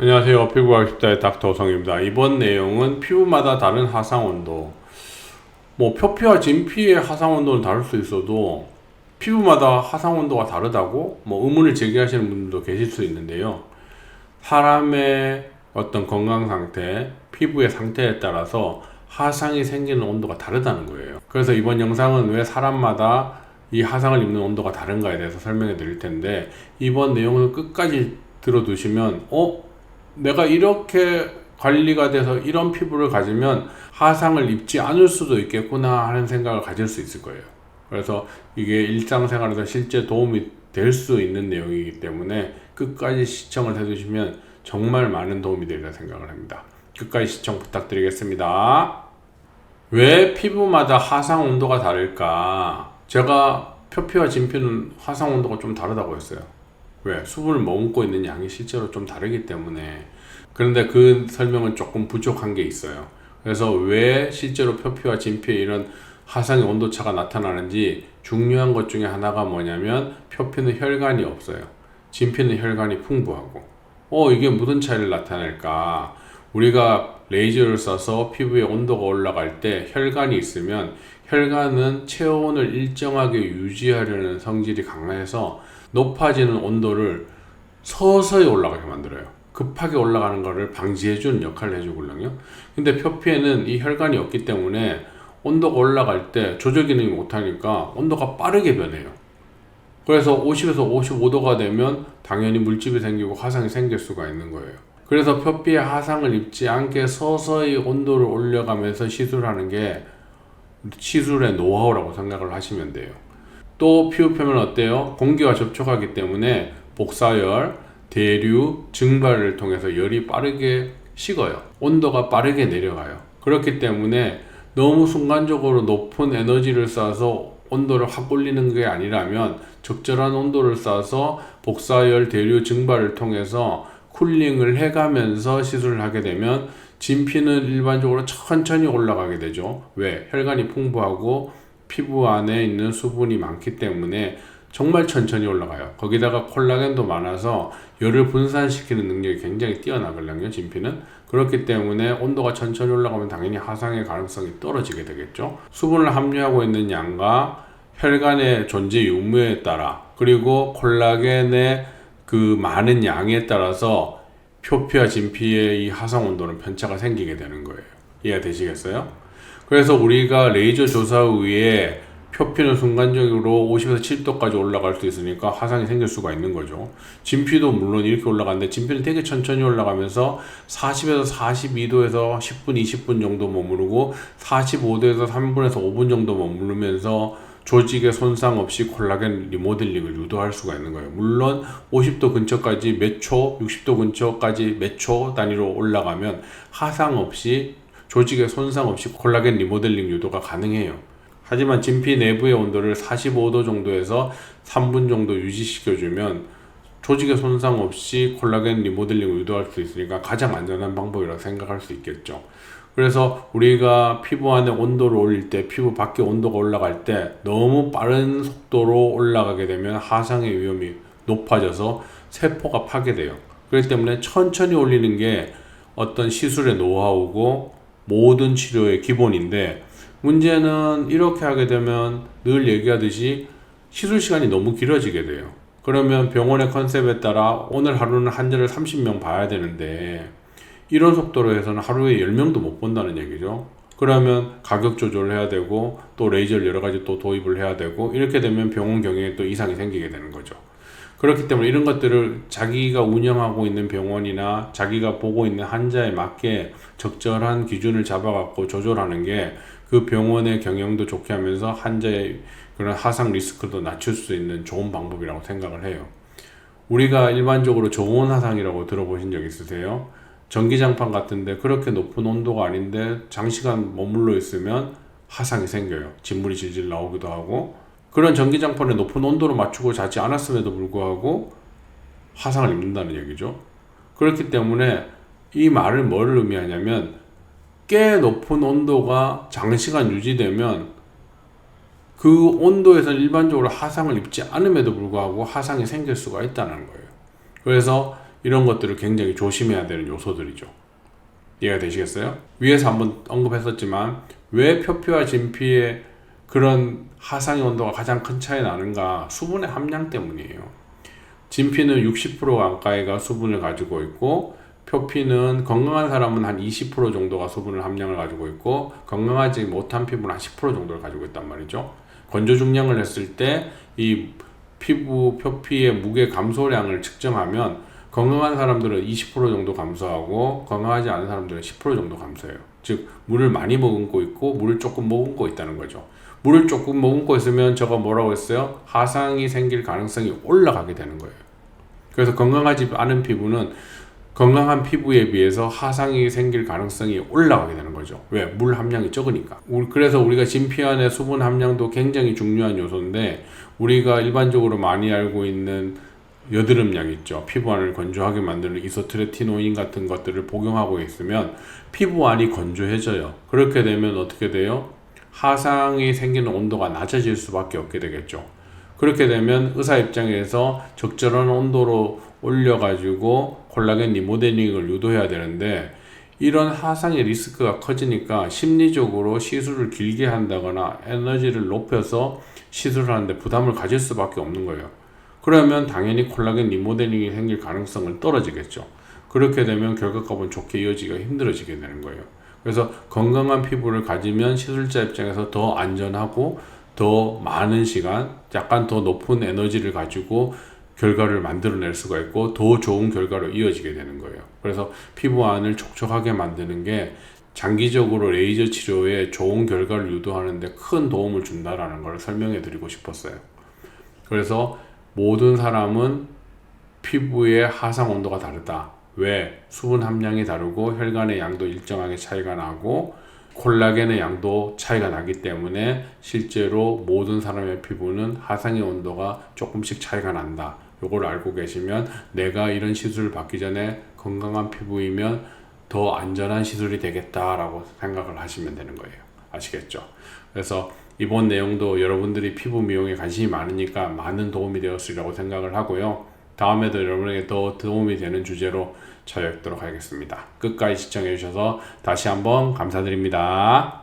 안녕하세요. 피부가 쉽다의 닥터성입니다. 이번 내용은 피부마다 다른 하상온도, 표피와 진피의 하상온도는 다를 수 있어도 피부마다 하상온도가 다르다고 의문을 제기하시는 분들도 계실 수 있는데요. 사람의 어떤 건강 상태, 피부의 상태에 따라서 하상이 생기는 온도가 다르다는 거예요. 그래서 이번 영상은 왜 사람마다 이 하상을 입는 온도가 다른가에 대해서 설명해 드릴 텐데, 이번 내용을 끝까지 들어두시면 내가 이렇게 관리가 돼서 이런 피부를 가지면 하상을 입지 않을 수도 있겠구나 하는 생각을 가질 수 있을 거예요. 그래서 이게 일상생활에서 실제 도움이 될 수 있는 내용이기 때문에 끝까지 시청을 해주시면 정말 많은 도움이 되리라 생각을 합니다. 끝까지 시청 부탁드리겠습니다. 왜 피부마다 하상 온도가 다를까? 제가 표피와 진피는 하상 온도가 좀 다르다고 했어요. 왜? 수분을 머금고 있는 양이 실제로 좀 다르기 때문에. 그런데 그 설명은 조금 부족한 게 있어요. 그래서 왜 실제로 표피와 진피에 이런 하상의 온도차가 나타나는지 중요한 것 중에 하나가 뭐냐면, 표피는 혈관이 없어요. 진피는 혈관이 풍부하고. 이게 무슨 차이를 나타낼까? 우리가 레이저를 쏴서 피부의 온도가 올라갈 때 혈관이 있으면, 혈관은 체온을 일정하게 유지하려는 성질이 강해서 높아지는 온도를 서서히 올라가게 만들어요. 급하게 올라가는 것을 방지해주는 역할을 해주거든요. 근데 표피에는 이 혈관이 없기 때문에 온도가 올라갈 때 조절 기능이 못하니까 온도가 빠르게 변해요. 그래서 50에서 55도가 되면 당연히 물집이 생기고 하상이 생길 수가 있는 거예요. 그래서 표피에 하상을 입지 않게 서서히 온도를 올려가면서 시술하는 게 시술의 노하우라고 생각을 하시면 돼요. 또 피부 표면은 어때요? 공기와 접촉하기 때문에 복사열, 대류, 증발을 통해서 열이 빠르게 식어요. 온도가 빠르게 내려가요. 그렇기 때문에 너무 순간적으로 높은 에너지를 쏴서 온도를 확 올리는 게 아니라면 적절한 온도를 쏴서 복사열, 대류, 증발을 통해서 쿨링을 해가면서 시술을 하게 되면 진피는 일반적으로 천천히 올라가게 되죠. 왜? 혈관이 풍부하고 피부 안에 있는 수분이 많기 때문에 정말 천천히 올라가요. 거기다가 콜라겐도 많아서 열을 분산시키는 능력이 굉장히 뛰어나거든요, 진피는. 그렇기 때문에 온도가 천천히 올라가면 당연히 하상의 가능성이 떨어지게 되겠죠. 수분을 함유하고 있는 양과 혈관의 존재 유무에 따라, 그리고 콜라겐의 그 많은 양에 따라서 표피와 진피의 이 하상 온도는 편차가 생기게 되는 거예요. 이해가 되시겠어요? 그래서 우리가 레이저 조사 후에 표피는 순간적으로 50에서 70도까지 올라갈 수 있으니까 하상이 생길 수가 있는 거죠. 진피도 물론 이렇게 올라가는데, 진피는 되게 천천히 올라가면서 40에서 42도에서 10분, 20분 정도 머무르고 45도에서 3분에서 5분 정도 머무르면서 조직의 손상 없이 콜라겐 리모델링을 유도할 수가 있는 거예요. 물론 50도 근처까지 몇 초, 60도 근처까지 몇 초 단위로 올라가면 하상 없이, 조직의 손상 없이 콜라겐 리모델링 유도가 가능해요. 하지만 진피 내부의 온도를 45도 정도에서 3분 정도 유지시켜주면 조직의 손상 없이 콜라겐 리모델링을 유도할 수 있으니까 가장 안전한 방법이라고 생각할 수 있겠죠. 그래서 우리가 피부 안에 온도를 올릴 때, 피부 밖에 온도가 올라갈 때 너무 빠른 속도로 올라가게 되면 하상의 위험이 높아져서 세포가 파괴돼요. 그렇기 때문에 천천히 올리는 게 어떤 시술의 노하우고 모든 치료의 기본인데, 문제는 이렇게 하게 되면 늘 얘기하듯이 시술 시간이 너무 길어지게 돼요. 그러면 병원의 컨셉에 따라 오늘 하루는 환자를 30명 봐야 되는데, 이런 속도로 해서는 하루에 10명도 못 본다는 얘기죠. 그러면 가격 조절을 해야 되고, 또 레이저를 여러 가지 또 도입을 해야 되고, 이렇게 되면 병원 경영에 또 이상이 생기게 되는 거죠. 그렇기 때문에 이런 것들을 자기가 운영하고 있는 병원이나 자기가 보고 있는 환자에 맞게 적절한 기준을 잡아갖고 조절하는 게 그 병원의 경영도 좋게 하면서 환자의 그런 하상 리스크도 낮출 수 있는 좋은 방법이라고 생각을 해요. 우리가 일반적으로 저온 하상이라고 들어보신 적 있으세요? 전기장판 같은데 그렇게 높은 온도가 아닌데 장시간 머물러 있으면 하상이 생겨요. 진물이 질질 나오기도 하고, 그런 전기장판에 높은 온도를 맞추고 자지 않았음에도 불구하고 하상을 입는다는 얘기죠. 그렇기 때문에 이 말은 뭐를 의미하냐면, 꽤 높은 온도가 장시간 유지되면 그 온도에서 일반적으로 하상을 입지 않음에도 불구하고 하상이 생길 수가 있다는 거예요. 그래서 이런 것들을 굉장히 조심해야 되는 요소들이죠. 이해가 되시겠어요? 위에서 한번 언급했었지만 왜 표피와 진피의 그런 하상의 온도가 가장 큰 차이 나는가? 수분의 함량 때문이에요. 진피는 60% 가까이가 수분을 가지고 있고 표피는 건강한 사람은 한 20% 정도가 수분을 함량을 가지고 있고 건강하지 못한 피부는 한 10% 정도를 가지고 있단 말이죠. 건조 중량을 했을 때 이 피부 표피의 무게 감소량을 측정하면 건강한 사람들은 20% 정도 감소하고 건강하지 않은 사람들은 10% 정도 감소해요. 즉 물을 많이 머금고 있고 물을 조금 머금고 있다는 거죠. 물을 조금 머금고 있으면 저거 뭐라고 했어요? 하상이 생길 가능성이 올라가게 되는 거예요. 그래서 건강하지 않은 피부는 건강한 피부에 비해서 하상이 생길 가능성이 올라가게 되는 거죠. 왜? 물 함량이 적으니까. 그래서 우리가 진피 안의 수분 함량도 굉장히 중요한 요소인데 우리가 일반적으로 많이 알고 있는 여드름약 있죠. 피부 안을 건조하게 만드는 이소트레티노인 같은 것들을 복용하고 있으면 피부 안이 건조해져요. 그렇게 되면 어떻게 돼요? 하상이 생기는 온도가 낮아질 수밖에 없게 되겠죠. 그렇게 되면 의사 입장에서 적절한 온도로 올려가지고 콜라겐 리모델링을 유도해야 되는데 이런 하상의 리스크가 커지니까 심리적으로 시술을 길게 한다거나 에너지를 높여서 시술을 하는데 부담을 가질 수밖에 없는 거예요. 그러면 당연히 콜라겐 리모델링이 생길 가능성은 떨어지겠죠. 그렇게 되면 결과값은 좋게 이어지기가 힘들어지게 되는 거예요. 그래서 건강한 피부를 가지면 시술자 입장에서 더 안전하고 더 많은 시간, 약간 더 높은 에너지를 가지고 결과를 만들어낼 수가 있고 더 좋은 결과로 이어지게 되는 거예요. 그래서 피부 안을 촉촉하게 만드는 게 장기적으로 레이저 치료에 좋은 결과를 유도하는 데 큰 도움을 준다라는 걸 설명해 드리고 싶었어요. 그래서 모든 사람은 피부의 하상 온도가 다르다. 왜? 수분 함량이 다르고 혈관의 양도 일정하게 차이가 나고 콜라겐의 양도 차이가 나기 때문에 실제로 모든 사람의 피부는 하상의 온도가 조금씩 차이가 난다. 요걸 알고 계시면 내가 이런 시술을 받기 전에 건강한 피부이면 더 안전한 시술이 되겠다라고 생각을 하시면 되는 거예요. 아시겠죠? 그래서 이번 내용도 여러분들이 피부 미용에 관심이 많으니까 많은 도움이 되었으리라고 생각을 하고요. 다음에도 여러분에게 더 도움이 되는 주제로 찾아뵙도록 하겠습니다. 끝까지 시청해 주셔서 다시 한번 감사드립니다.